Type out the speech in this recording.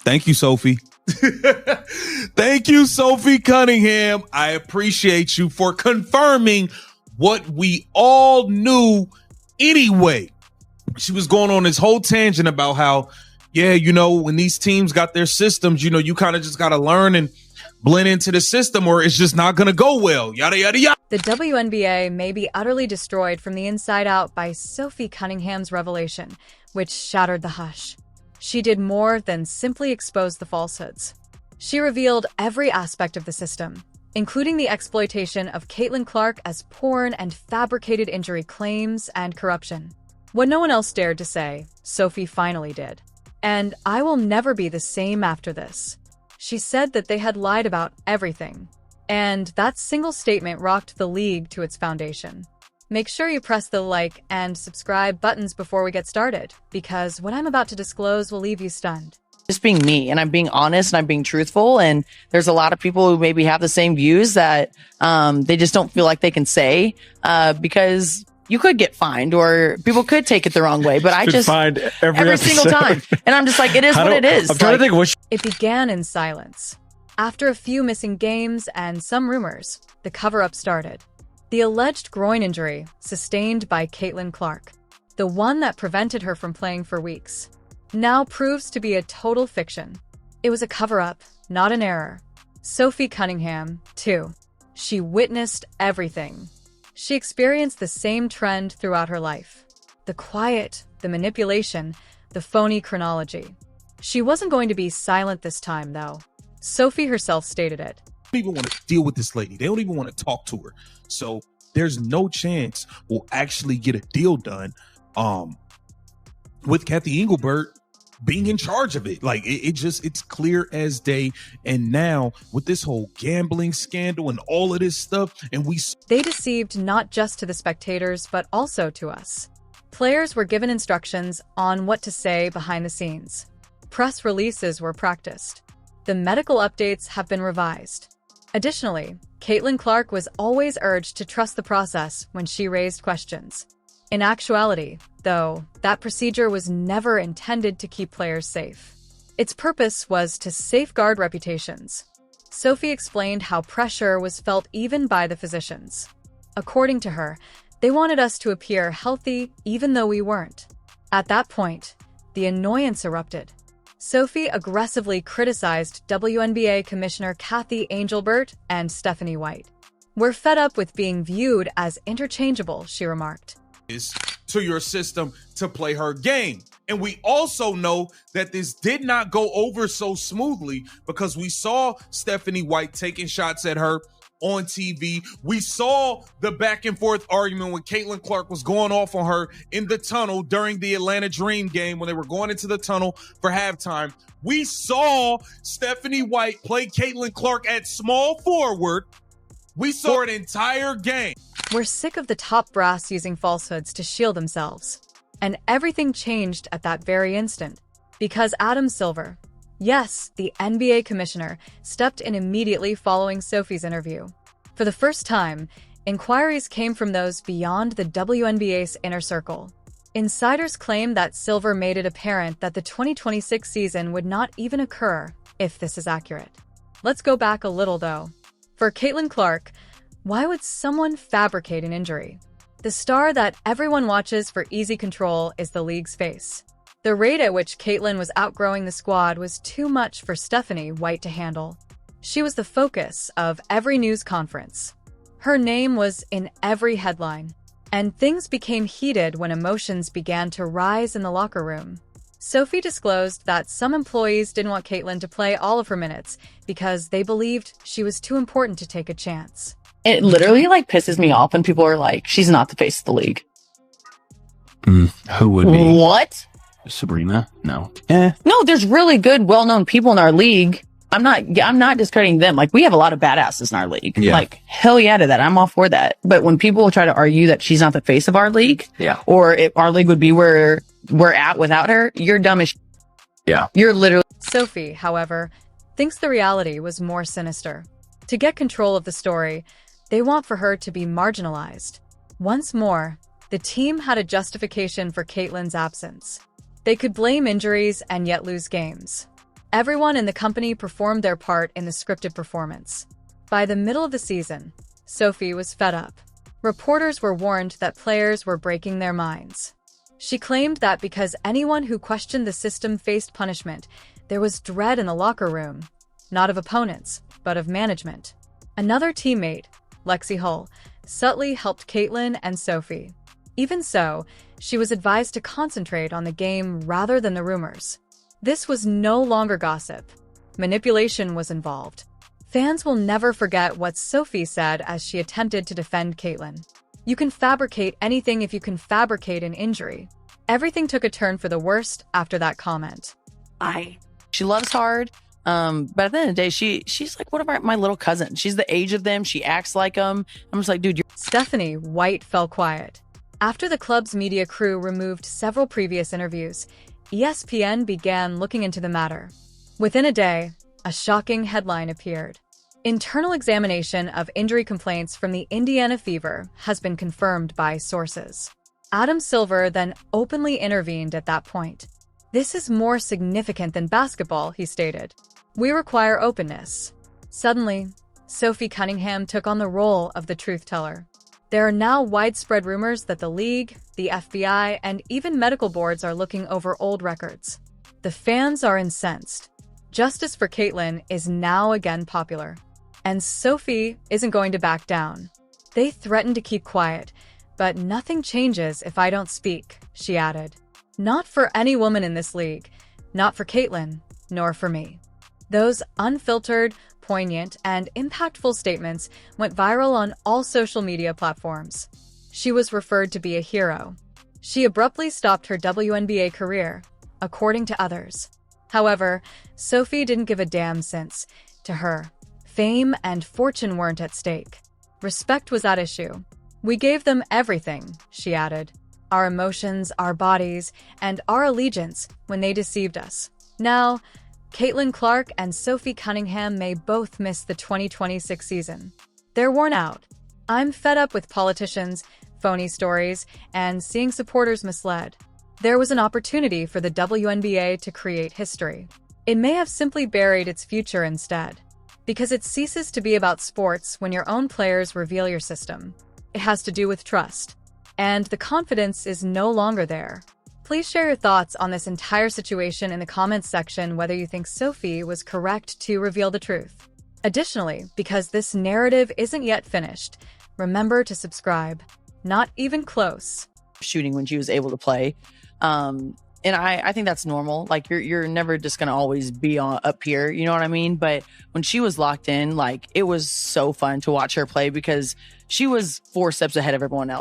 Thank you, Sophie. Thank you, Sophie Cunningham. I appreciate you for confirming what we all knew anyway. She was going on this whole tangent about how, yeah, when these teams got their systems, you kind of just got to learn and blend into the system or it's just not going to go well. Yada, yada, yada. The WNBA may be utterly destroyed from the inside out by Sophie Cunningham's revelation, which shattered the hush. She did more than simply expose the falsehoods. She revealed every aspect of the system, including the exploitation of Caitlin Clark as porn and fabricated injury claims and corruption. What no one else dared to say, Sophie finally did. And I will never be the same after this. She said that they had lied about everything. And that single statement rocked the league to its foundation. Make sure you press the like and subscribe buttons before we get started, because what I'm about to disclose will leave you stunned. Just being me, and I'm being honest and I'm being truthful. And there's a lot of people who maybe have the same views that they just don't feel like they can say because you could get fined or people could take it the wrong way. But I just fined every single time. And I'm just like, it is what it is. I'm trying to think what It began in silence. After a few missing games and some rumors, the cover-up started. The alleged groin injury sustained by Caitlin Clark, the one that prevented her from playing for weeks, now proves to be a total fiction. It was a cover-up, not an error. Sophie Cunningham, too. She witnessed everything. She experienced the same trend throughout her life. The quiet, the manipulation, the phony chronology. She wasn't going to be silent this time, though. Sophie herself stated it. Don't even want to deal with this lady. They don't even want to talk to her. So there's no chance we'll actually get a deal done with Kathy Engelbert being in charge of it. Like it's clear as day. And now with this whole gambling scandal and all of this stuff, and they deceived not just to the spectators, but also to us. Players were given instructions on what to say behind the scenes. Press releases were practiced. The medical updates have been revised. Additionally, Caitlin Clark was always urged to trust the process when she raised questions. In actuality, though, that procedure was never intended to keep players safe. Its purpose was to safeguard reputations. Sophie explained how pressure was felt even by the physicians. According to her, they wanted us to appear healthy even though we weren't. At that point, the annoyance erupted. Sophie aggressively criticized WNBA Commissioner Kathy Engelbert and Stephanie White. "We're fed up with being viewed as interchangeable," she remarked. To your system to play her game. And we also know that this did not go over so smoothly because we saw Stephanie White taking shots at her on TV. We saw the back and forth argument when Caitlin Clark was going off on her in the tunnel during the Atlanta Dream game when they were going into the tunnel for halftime. We saw Stephanie White play Caitlin Clark at small forward. We saw an entire game. We're sick of the top brass using falsehoods to shield themselves. And everything changed at that very instant. Because Adam Silver, yes, the NBA commissioner, stepped in immediately following Sophie's interview. For the first time, inquiries came from those beyond the WNBA's inner circle. Insiders claim that Silver made it apparent that the 2026 season would not even occur, if this is accurate. Let's go back a little, though. For Caitlin Clark, why would someone fabricate an injury? The star that everyone watches for easy control is the league's face. The rate at which Caitlin was outgrowing the squad was too much for Stephanie White to handle. She was the focus of every news conference. Her name was in every headline. And things became heated when emotions began to rise in the locker room. Sophie disclosed that some employees didn't want Caitlin to play all of her minutes because they believed she was too important to take a chance. It literally pisses me off when people are like, she's not the face of the league. Who would be? What? Sabrina? No. No, there's really good, well-known people in our league. I'm not discrediting them. We have a lot of badasses in our league. Yeah. Hell yeah to that. I'm all for that. But when people try to argue that she's not the face of our league, yeah, or if our league would be where we're at without her, you're dumb as yeah. You're literally. Sophie, however, thinks the reality was more sinister. To get control of the story, they want for her to be marginalized. Once more, the team had a justification for Caitlin's absence. They could blame injuries and yet lose games. Everyone in the company performed their part in the scripted performance. By the middle of the season, Sophie was fed up. Reporters were warned that players were breaking their minds. She claimed that because anyone who questioned the system faced punishment, there was dread in the locker room, not of opponents, but of management. Another teammate, Lexi Hull, subtly helped Caitlin and Sophie. Even so, she was advised to concentrate on the game rather than the rumors. This was no longer gossip. Manipulation was involved. Fans will never forget what Sophie said as she attempted to defend Caitlin. You can fabricate anything if you can fabricate an injury. Everything took a turn for the worst after that comment. She loves hard. But at the end of the day, she's like one of my little cousins. She's the age of them. She acts like them. I'm just like, dude, you're... Stephanie White fell quiet. After the club's media crew removed several previous interviews, ESPN began looking into the matter. Within a day, a shocking headline appeared. Internal examination of injury complaints from the Indiana Fever has been confirmed by sources. Adam Silver then openly intervened at that point. This is more significant than basketball, he stated. We require openness. Suddenly, Sophie Cunningham took on the role of the truth teller. There are now widespread rumors that the league, the FBI, and even medical boards are looking over old records. The fans are incensed. Justice for Caitlin is now again popular. And Sophie isn't going to back down. They threaten to keep quiet, but nothing changes if I don't speak, she added. Not for any woman in this league, not for Caitlin, nor for me. Those unfiltered, poignant, and impactful statements went viral on all social media platforms. She was referred to be a hero. She abruptly stopped her WNBA career, according to others. However, Sophie didn't give a damn since, to her, fame and fortune weren't at stake. Respect was at issue. We gave them everything, she added. Our emotions, our bodies, and our allegiance when they deceived us. Now, Caitlin Clark and Sophie Cunningham may both miss the 2026 season. They're worn out. I'm fed up with politicians, phony stories, and seeing supporters misled. There was an opportunity for the WNBA to create history. It may have simply buried its future instead. Because it ceases to be about sports when your own players reveal your system. It has to do with trust. And the confidence is no longer there. Please share your thoughts on this entire situation in the comments section, whether you think Sophie was correct to reveal the truth. Additionally, because this narrative isn't yet finished, remember to subscribe. Not even close. Shooting when she was able to play. And I think that's normal. Like you're never just going to always be up here. You know what I mean? But when she was locked in, like it was so fun to watch her play because she was 4 steps ahead of everyone else.